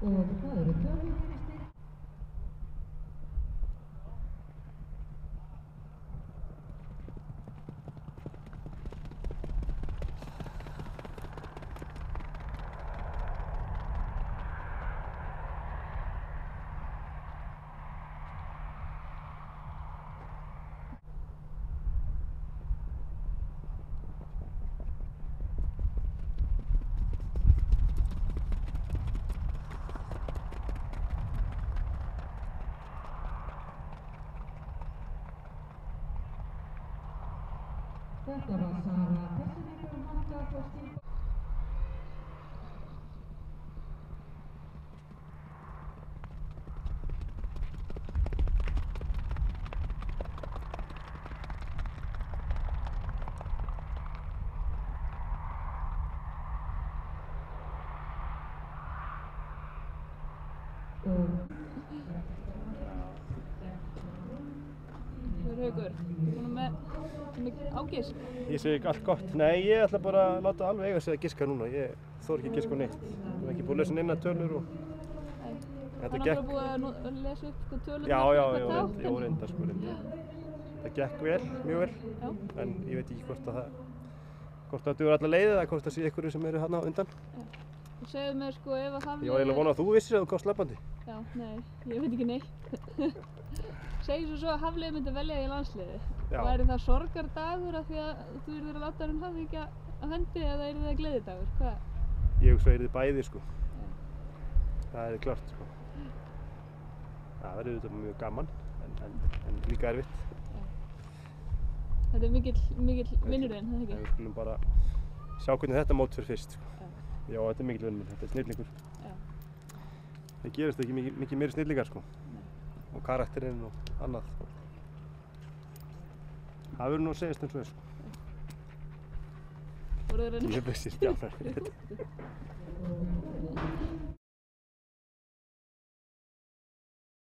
Og það eru tölur fyrir stig. Þetta var Sara Persson Handa frá Stíl. Haukur, með ágisk? Ég segi allt gott. Nei, ég ætla bara að láta alveg eiga sig að giska núna. Ég þori ekki að giska á neitt. Ég hef ekki búið að lesa neina tölur og þetta gekk. Hann búið að lesa upp sko tölur? Já, reyndar sko. Það gekk vel, mjög vel. Já. En ég veit ekki hvort það dugur alla leið eða hvort það sé einhverju sem eru þarna á undan. Já. Og segðu mér sko ef að Hafliði... Ég var eiginlega vonað að þú vissir að þú komst labbandi. Já, nei, ég veit ekki neitt. Segðu svo að Hafliði myndi velja í landsliði. Já. Og það sorgardagur af því að þú yrðir að láta hann hafa ekki að hendi eða yrði það gleðidagur? Hvað? Ég hugsa að yrði bæði sko. Já. Það er klart sko. Það verður auðvitað mjög gaman en líka erfitt. Já. Þetta er mikill vinnurinn, það ekki? Við skulum bara sjá hvernig þetta mót fyrir fyrst sko. Já, þetta er mikill vinnur, þetta er snillingur. Já. Það gerist ekki mikið meiri snillingar sko. Nei. Og karakterinn og annað. Það verður nú að segjast eins og þess sko. Voru þeir Ég veist, já.